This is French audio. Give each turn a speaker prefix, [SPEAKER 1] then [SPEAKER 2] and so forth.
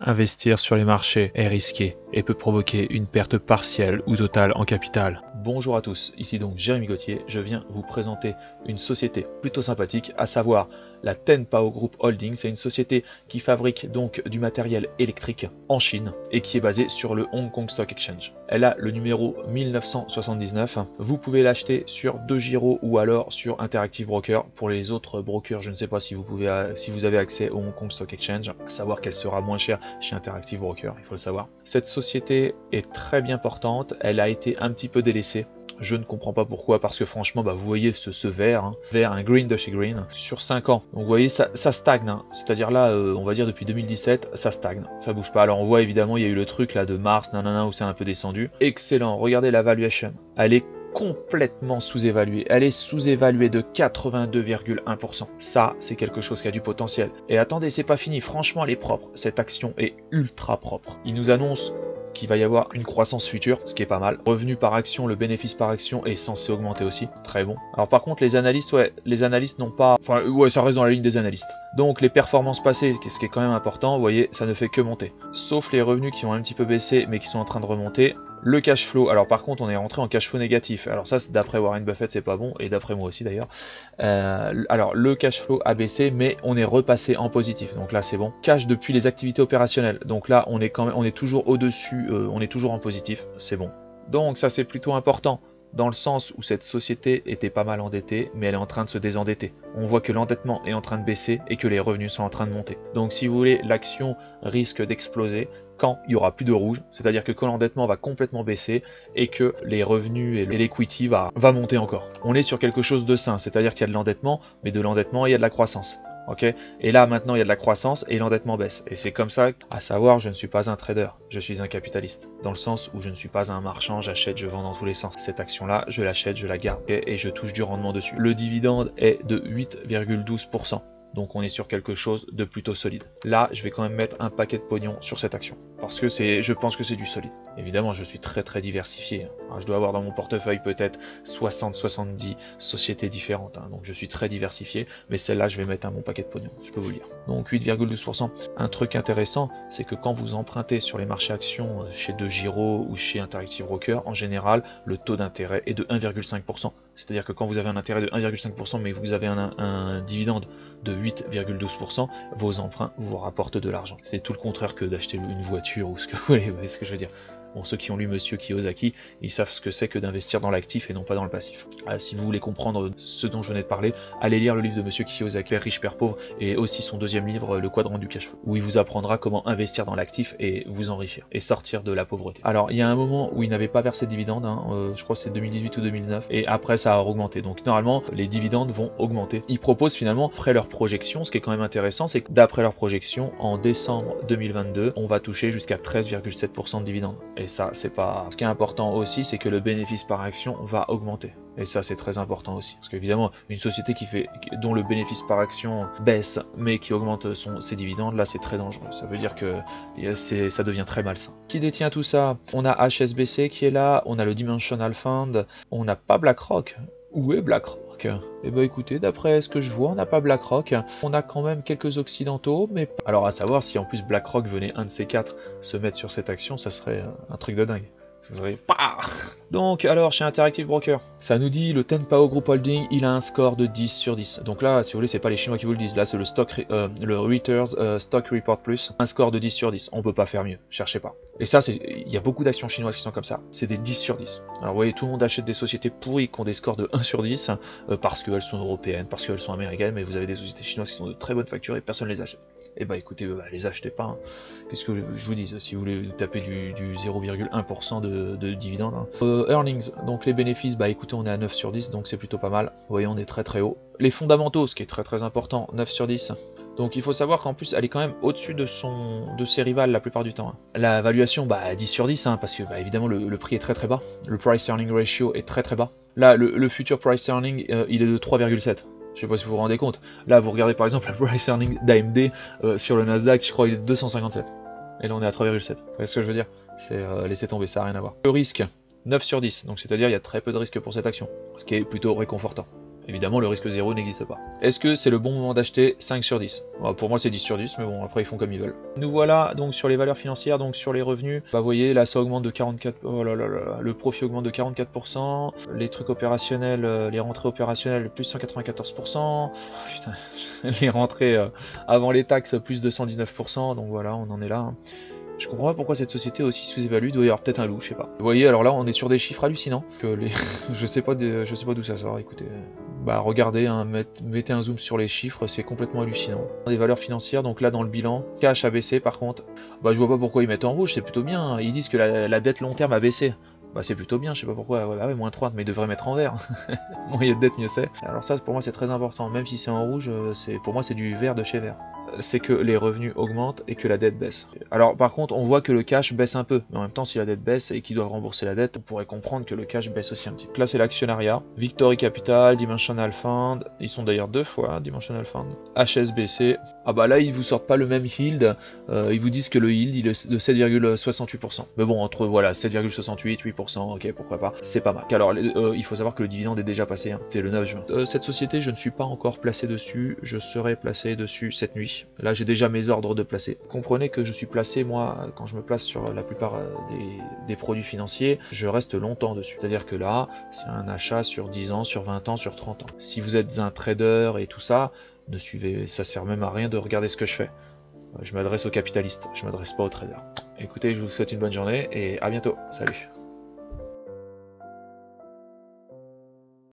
[SPEAKER 1] Investir sur les marchés est risqué et peut provoquer une perte partielle ou totale en capital. Bonjour à tous, ici donc Jérémy Gauthier, je viens vous présenter une société plutôt sympathique, à savoir la Tenpao Group Holding. C'est une société qui fabrique donc du matériel électrique en Chine et qui est basée sur le Hong Kong Stock Exchange. Elle a le numéro 1979. Vous pouvez l'acheter sur DeGiro ou alors sur Interactive Broker. Pour les autres brokers, je ne sais pas si vous avez accès au Hong Kong Stock Exchange, à savoir qu'elle sera moins chère chez Interactive Broker, il faut le savoir. Cette société est très bien portante, elle a été un petit peu délaissée. Je ne comprends pas pourquoi, parce que franchement, vous voyez ce vert, un green de chez Green, sur 5 ans. Donc vous voyez, ça stagne, c'est-à-dire là, on va dire depuis 2017, ça stagne, ça bouge pas. Alors on voit évidemment, il y a eu le truc là de mars, où c'est un peu descendu. Excellent, regardez la valuation, elle est complètement sous-évaluée. Elle est sous-évaluée de 82,1%. Ça, c'est quelque chose qui a du potentiel. Et attendez, c'est pas fini. Franchement, elle est propre. Cette action est ultra propre. Il nous annonce qu'il va y avoir une croissance future, ce qui est pas mal. Revenu par action, le bénéfice par action est censé augmenter aussi. Très bon. Alors par contre, les analystes n'ont pas... Enfin, ça reste dans la ligne des analystes. Donc les performances passées, ce qui est quand même important, vous voyez, ça ne fait que monter. Sauf les revenus qui ont un petit peu baissé, mais qui sont en train de remonter. Le cash flow, alors par contre on est rentré en cash flow négatif, alors ça d'après Warren Buffett c'est pas bon, et d'après moi aussi d'ailleurs. Alors le cash flow a baissé, mais on est repassé en positif, donc là c'est bon. Cash depuis les activités opérationnelles, donc là on est toujours au-dessus, on est toujours en positif, c'est bon. Donc ça c'est plutôt important, dans le sens où cette société était pas mal endettée, mais elle est en train de se désendetter. On voit que l'endettement est en train de baisser et que les revenus sont en train de monter. Donc si vous voulez, l'action risque d'exploser quand il y aura plus de rouge, c'est-à-dire que quand l'endettement va complètement baisser et que les revenus et l'equity va monter encore. On est sur quelque chose de sain, c'est-à-dire qu'il y a de l'endettement, mais de l'endettement il y a de la croissance. Okay, et là maintenant il y a de la croissance et l'endettement baisse. Et c'est comme ça, à savoir, je ne suis pas un trader, je suis un capitaliste. Dans le sens où je ne suis pas un marchand, j'achète, je vends dans tous les sens. Cette action-là, je l'achète, je la garde, okay, et je touche du rendement dessus. Le dividende est de 8,12%. Donc on est sur quelque chose de plutôt solide. Là, je vais quand même mettre un paquet de pognon sur cette action. Parce que je pense que c'est du solide. Évidemment, je suis très diversifié. Alors, je dois avoir dans mon portefeuille peut-être 60-70 sociétés différentes. Donc je suis très diversifié. Mais celle-là, je vais mettre un bon paquet de pognon. Je peux vous le dire. Donc 8,12%. Un truc intéressant, c'est que quand vous empruntez sur les marchés actions chez DeGiro ou chez Interactive Broker, en général, le taux d'intérêt est de 1,5%. C'est-à-dire que quand vous avez un intérêt de 1,5% mais vous avez un dividende de 8,12%, vos emprunts vous rapportent de l'argent. C'est tout le contraire que d'acheter une voiture ou ce que vous voulez, vous voyez ce que je veux dire. Bon, ceux qui ont lu Monsieur Kiyosaki, ils savent ce que c'est que d'investir dans l'actif et non pas dans le passif. Si vous voulez comprendre ce dont je venais de parler, allez lire le livre de Monsieur Kiyosaki, Père riche, Père pauvre, et aussi son deuxième livre, Le quadrant du cash flow, où il vous apprendra comment investir dans l'actif et vous enrichir, et sortir de la pauvreté. Alors, il y a un moment où il n'avait pas versé de dividendes, je crois que c'est 2018 ou 2019, et après ça a augmenté. Donc normalement, les dividendes vont augmenter. Ils proposent finalement, après leur projection, ce qui est quand même intéressant, c'est que d'après leur projection, en décembre 2022, on va toucher jusqu'à 13,7% de dividendes. Et ça, c'est pas... Ce qui est important aussi, c'est que le bénéfice par action va augmenter. Et ça, c'est très important aussi. Parce qu'évidemment, une société dont le bénéfice par action baisse, mais qui augmente ses dividendes, là, c'est très dangereux. Ça veut dire que ça devient très malsain. Qui détient tout ça? On a HSBC qui est là, on a le Dimensional Fund, on n'a pas BlackRock. Où est BlackRock? Eh ben écoutez, d'après ce que je vois, on n'a pas BlackRock. On a quand même quelques occidentaux, mais... Alors à savoir, si en plus BlackRock venait un de ces quatre se mettre sur cette action, ça serait un truc de dingue. Donc alors chez Interactive Broker, ça nous dit le Tenpao Group Holding, il a un score de 10 sur 10. Donc là, si vous voulez, c'est pas les Chinois qui vous le disent, là c'est le Reuters Stock Report Plus, un score de 10 sur 10. On peut pas faire mieux, cherchez pas. Et ça, il y a beaucoup d'actions chinoises qui sont comme ça, c'est des 10 sur 10. Alors vous voyez, tout le monde achète des sociétés pourries qui ont des scores de 1 sur 10, parce qu'elles sont européennes, parce qu'elles sont américaines, mais vous avez des sociétés chinoises qui sont de très bonne facture et personne les achète. Et bah écoutez, les achetez pas. Qu'est-ce que je vous dis, si vous voulez taper du 0,1% de dividendes. Earnings, donc les bénéfices, écoutez, on est à 9 sur 10, donc c'est plutôt pas mal. Vous voyez, on est très haut. Les fondamentaux, ce qui est très important, 9 sur 10. Donc il faut savoir qu'en plus, elle est quand même au-dessus de ses rivales la plupart du temps. La valuation, 10 sur 10, parce que évidemment le prix est très bas. Le price earning ratio est très bas. Là, le future price earning, il est de 3,7. Je sais pas si vous vous rendez compte. Là, vous regardez par exemple le price earning d'AMD sur le Nasdaq, je crois il est de 257. Et là, on est à 3,7. Vous voyez ce que je veux dire? C'est laisser tomber, ça n'a rien à voir. Le risque, 9 sur 10. Donc c'est-à-dire il y a très peu de risque pour cette action, ce qui est plutôt réconfortant. Évidemment, le risque zéro n'existe pas. Est-ce que c'est le bon moment d'acheter? 5 sur 10. Bon, pour moi, c'est 10 sur 10, mais bon, après, ils font comme ils veulent. Nous voilà donc sur les valeurs financières, donc sur les revenus. Bah, vous voyez, là, ça augmente de 44... Oh là là là, le profit augmente de 44%. Les trucs opérationnels, les rentrées opérationnelles, plus 194%. Oh, putain, les rentrées avant les taxes, plus 219%. Donc voilà, on en est là. Hein. Je comprends pas pourquoi cette société est aussi sous-évaluée, il doit y avoir peut-être un loup, je sais pas. Vous voyez, alors là, on est sur des chiffres hallucinants. Que les... je sais pas d'où ça sort, écoutez. Bah regardez, hein, mettez un zoom sur les chiffres, c'est complètement hallucinant. Des valeurs financières, donc là dans le bilan, cash a baissé par contre. Bah je vois pas pourquoi ils mettent en rouge, c'est plutôt bien. Hein. Ils disent que la dette long terme a baissé. Bah c'est plutôt bien, je sais pas pourquoi. Ouais, moins 30, mais ils devraient mettre en vert. Moins il y a de dette, mieux c'est. Alors ça, pour moi, c'est très important. Même si c'est en rouge, pour moi, c'est du vert de chez vert. C'est que les revenus augmentent et que la dette baisse. Alors par contre, on voit que le cash baisse un peu, mais en même temps, si la dette baisse et qu'ils doivent rembourser la dette, on pourrait comprendre que le cash baisse aussi un petit peu. Là, c'est l'actionnariat. Victory Capital, Dimensional Fund, ils sont d'ailleurs 2 fois, Dimensional Fund. HSBC, ah bah là, ils vous sortent pas le même yield, ils vous disent que le yield, il est de 7,68%. Mais bon, entre, voilà, 7,68, 8%, ok, pourquoi pas, c'est pas mal. Alors, il faut savoir que le dividende est déjà passé, hein. C'était le 9 juin. Cette société, je ne suis pas encore placé dessus, je serai placé dessus cette nuit. Là, j'ai déjà mes ordres de placer. Comprenez que je suis placé, moi, quand je me place sur la plupart des produits financiers, je reste longtemps dessus. C'est-à-dire que là, c'est un achat sur 10 ans, sur 20 ans, sur 30 ans. Si vous êtes un trader et tout ça, ne suivez, ça sert même à rien de regarder ce que je fais. Je m'adresse aux capitalistes, je m'adresse pas aux traders. Écoutez, je vous souhaite une bonne journée et à bientôt. Salut.